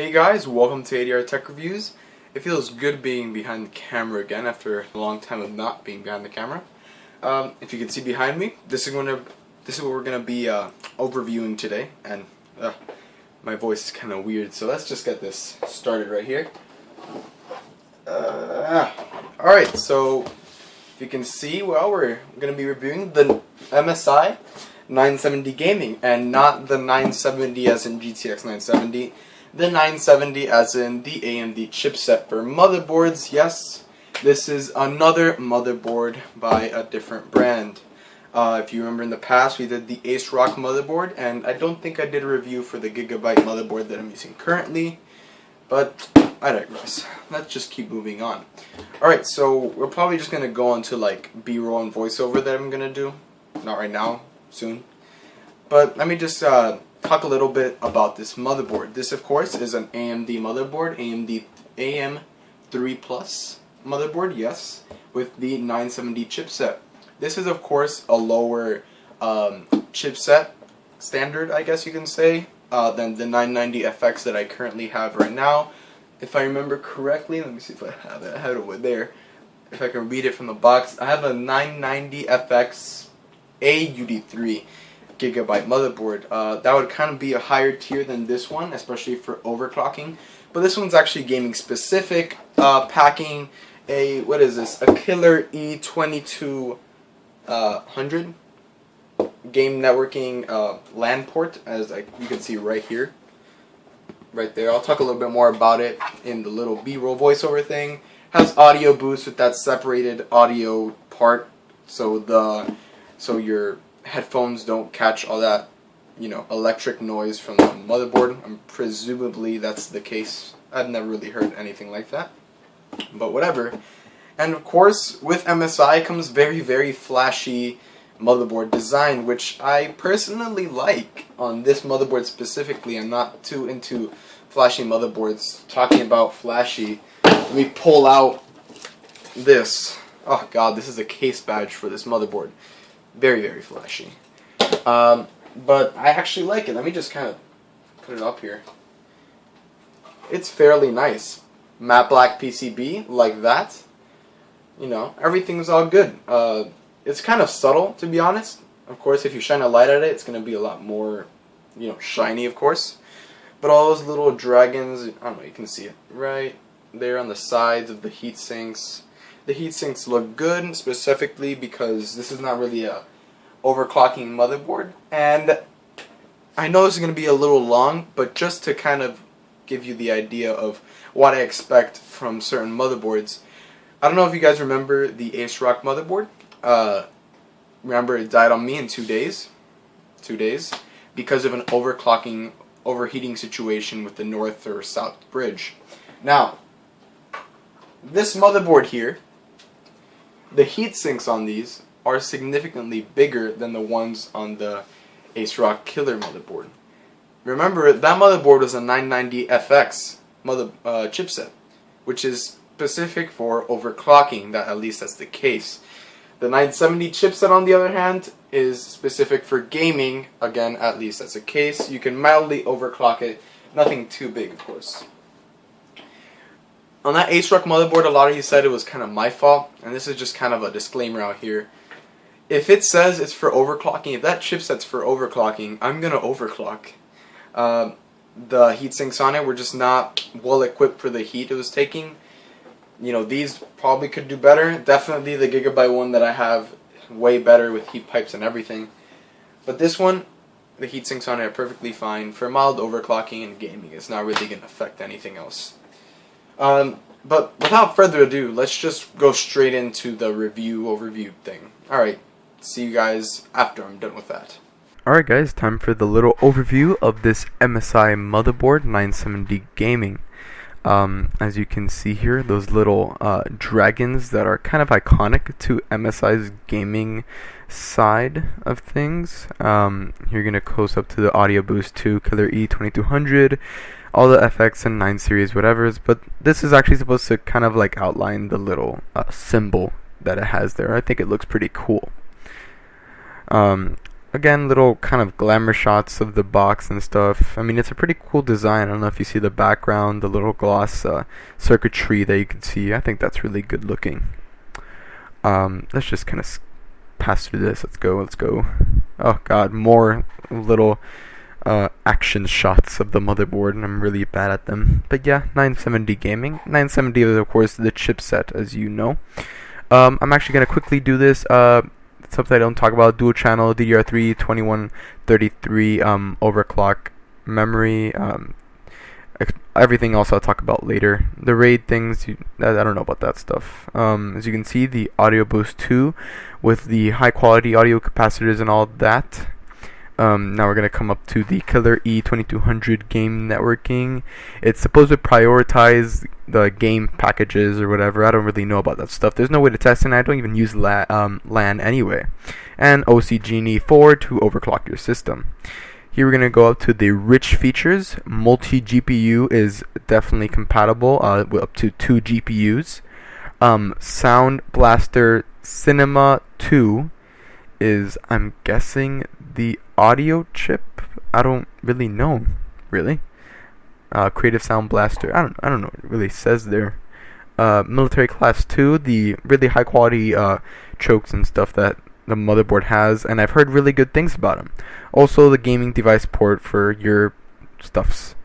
Hey guys, welcome to ADR Tech Reviews. It feels good being behind the camera again after a long time of not being behind the camera. If you can see behind me, this is what we're gonna be overviewing today, and my voice is kind of weird, so let's just get this started right here. Alright, so if you can see, well, we're gonna be reviewing the MSI 970 gaming, and not the 970 as in GTX 970. The 970 as in the AMD chipset for motherboards. Yes, this is another motherboard by a different brand. If you remember in the past, we did the ASRock motherboard, and I don't think I did a review for the Gigabyte motherboard that I'm using currently, but I digress. Let's just keep moving on. Alright, so we're probably just going to go on to like B-roll and voiceover that I'm going to do. Not right now, soon. But let me just talk a little bit about this motherboard. This, of course, is an AMD motherboard, AMD AM3 Plus motherboard, yes, with the 970 chipset. This is, of course, a lower chipset standard, I guess you can say, than the 990FX that I currently have right now. If I remember correctly, let me see if I have it. I have it over there. If I can read it from the box, I have a 990FX AUD3 Gigabyte motherboard. That would kind of be a higher tier than this one, especially for overclocking. But this one's actually gaming specific, packing a, what is this? A killer E2200 game networking LAN port, as you can see right here, right there. I'll talk a little bit more about it in the little B-roll voiceover thing. Has audio boost with that separated audio part, so your headphones don't catch all that, electric noise from the motherboard. Presumably that's the case. I've never really heard anything like that, but whatever. And of course, with MSI comes very, very flashy motherboard design, which I personally like on this motherboard specifically. I'm not too into flashy motherboards. Talking about flashy, let me pull out this. Oh god, this is a case badge for this motherboard. Very, very flashy. But I actually like it. Let me just kind of put it up here. It's fairly nice. Matte black PCB, like that. Everything's all good. It's kind of subtle, to be honest. Of course, if you shine a light at it, it's going to be a lot more, shiny, of course. But all those little dragons, I don't know, you can see it right there on the sides of the heat sinks. The heat sinks look good, specifically because this is not really a overclocking motherboard. And I know this is going to be a little long, but just to kind of give you the idea of what I expect from certain motherboards. I don't know if you guys remember the ASRock motherboard. Remember, it died on me in 2 days. 2 days. Because of an overheating situation with the north or south bridge. Now, this motherboard here, the heat sinks on these are significantly bigger than the ones on the ASRock killer motherboard. Remember, that motherboard was a 990FX chipset, which is specific for overclocking. At least that's the case. The 970 chipset, on the other hand, is specific for gaming. Again, at least that's the case. You can mildly overclock it. Nothing too big, of course. On that ASRock motherboard, a lot of you said it was kind of my fault, and this is just kind of a disclaimer out here. If it says it's for overclocking, if that chipset's for overclocking, I'm gonna overclock. The heat sinks on it were just not well equipped for the heat it was taking. These probably could do better. Definitely the Gigabyte one that I have, way better with heat pipes and everything. But this one, the heat sinks on it are perfectly fine for mild overclocking and gaming. It's not really gonna affect anything else. But without further ado, let's just go straight into the overview thing. Alright, see you guys after I'm done with that. Alright guys, time for the little overview of this MSI motherboard 970 gaming. As you can see here, those little dragons that are kind of iconic to MSI's gaming side of things. You're going to close up to the audio boost to killer E2200, all the FX and 9 series whatevers, but this is actually supposed to kind of like outline the little symbol that it has there. I think it looks pretty cool. again, little kind of glamour shots of the box and stuff. I mean, it's a pretty cool design. I don't know if you see the background, the little gloss circuitry that you can see. I think that's really good looking. Let's just kind of pass through this. Let's go. Oh god, more little action shots of the motherboard, and I'm really bad at them. But yeah, 970 gaming. 970 is of course the chipset, as you know. I'm actually gonna quickly do this. Something I don't talk about: dual channel DDR3 2133 overclock memory. Everything else I'll talk about later. The RAID things, I don't know about that stuff. As you can see, the Audio Boost 2 with the high quality audio capacitors and all that. Now we're going to come up to the Killer E2200 game networking. It's supposed to prioritize the game packages or whatever. I don't really know about that stuff. There's no way to test it, and I don't even use LAN anyway. And OC Genie 4 to overclock your system. Here we're going to go up to the rich features. Multi-GPU is definitely compatible with up to 2 GPUs. Sound Blaster Cinema 2 is, I'm guessing, the audio chip. I don't really know, really. Creative Sound Blaster. I don't know what it really says there. Military Class 2, the really high quality chokes and stuff that the motherboard has, and I've heard really good things about them. Also, the gaming device port for your stuffs.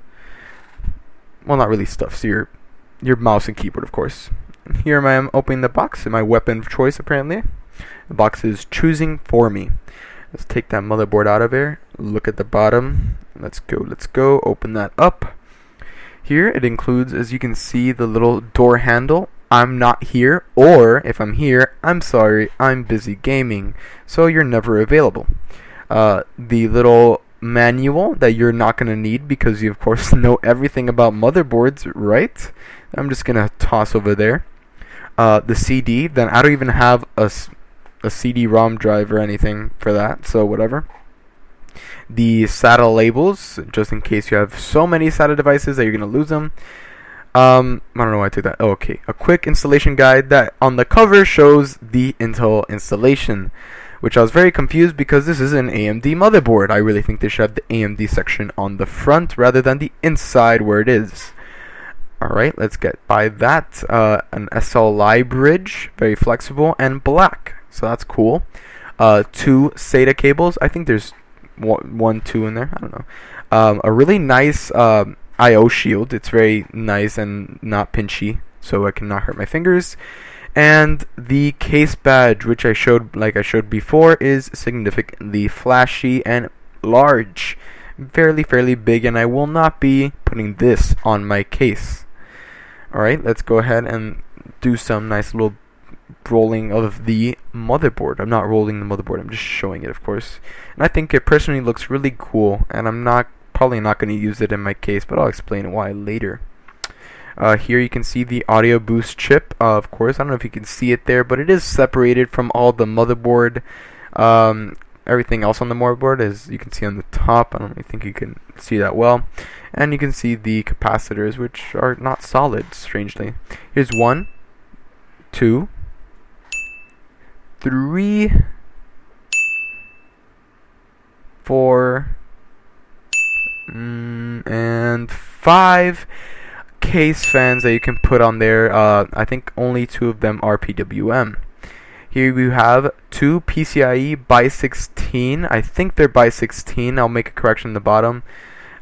Well, not really stuffs. Your mouse and keyboard, of course. And here I am opening the box, my weapon of choice apparently. The box is choosing for me. Let's take that motherboard out of here. Look at the bottom. Let's go. Open that up. Here it includes, as you can see, the little door handle. I'm not here, or if I'm here, I'm sorry, I'm busy gaming, so you're never available. The little manual that you're not going to need because you of course know everything about motherboards, right? I'm just going to toss over there. The CD, then I don't even have a CD-ROM drive or anything for that, so whatever. The SATA labels, just in case you have so many SATA devices that you're going to lose them. I don't know why I took that. Oh, okay. A quick installation guide that on the cover shows the Intel installation, which I was very confused because this is an AMD motherboard. I really think they should have the AMD section on the front rather than the inside where it is. Alright, let's get by that. An SLI bridge, very flexible, and black. So that's cool. 2 SATA cables. I think there's 1, 2 in there. I don't know. A really nice I/O shield. It's very nice and not pinchy, so I cannot hurt my fingers. And the case badge, which I showed before, is significantly flashy and large, fairly big, and I will not be putting this on my case. All right, let's go ahead and do some nice little rolling of the motherboard. I'm not rolling the motherboard. I'm just showing it, of course. And I think it personally looks really cool, and I'm probably not going to use it in my case, but I'll explain why later. Here you can see the Audio Boost chip. Of course, I don't know if you can see it there, but it is separated from all the motherboard. Everything else on the motherboard, as you can see on the top. I don't really think you can see that well. And you can see the capacitors, which are not solid, strangely. Here's 1, 2, 3, 4, and 5 case fans that you can put on there. I think only 2 of them are PWM. Here we have 2 PCIe by 16. I think they're by 16. I'll make a correction in the bottom.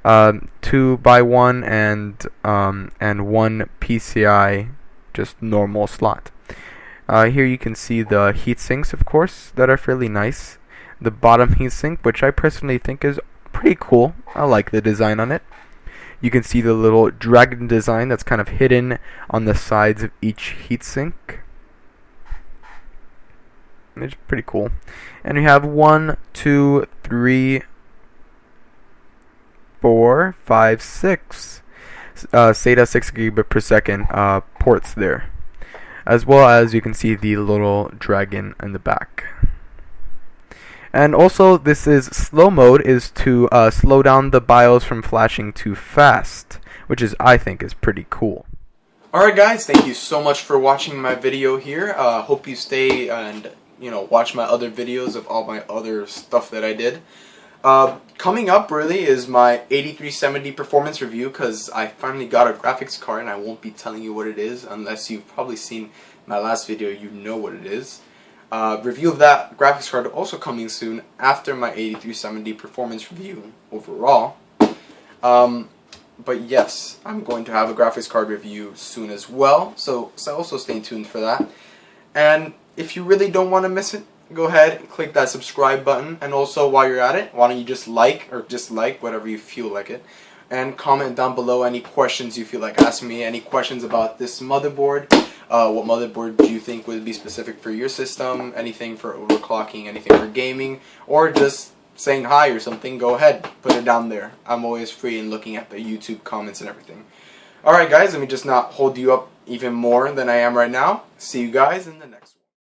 2 by 1 and 1 PCI, just normal slot. Here you can see the heat sinks, of course, that are fairly nice. The bottom heatsink, which I personally think is pretty cool. I like the design on it. You can see the little dragon design that's kind of hidden on the sides of each heatsink. It's pretty cool. And we have 1, 2, 3, 4, 5, 6 SATA 6 gigabit per second ports there, as well as you can see the little dragon in the back. And also, this is slow mode, is to slow down the BIOS from flashing too fast, which is, I think, is pretty cool. Alright guys, thank you so much for watching my video here. Hope you stay and watch my other videos of all my other stuff that I did. Coming up really is my 8370 performance review, because I finally got a graphics card and I won't be telling you what it is unless you've probably seen my last video. You know what it is. Review of that graphics card also coming soon after my 8370 performance review overall. But yes, I'm going to have a graphics card review soon as well, so also stay tuned for that. And if you really don't want to miss it, go ahead and click that subscribe button, and also while you're at it, why don't you just like or dislike, whatever you feel like it, and comment down below any questions you feel like asking me, any questions about this motherboard, what motherboard do you think would be specific for your system, anything for overclocking, anything for gaming, or just saying hi or something. Go ahead, put it down there. I'm always free and looking at the YouTube comments and everything. Alright guys, let me just not hold you up even more than I am right now. See you guys in the next one.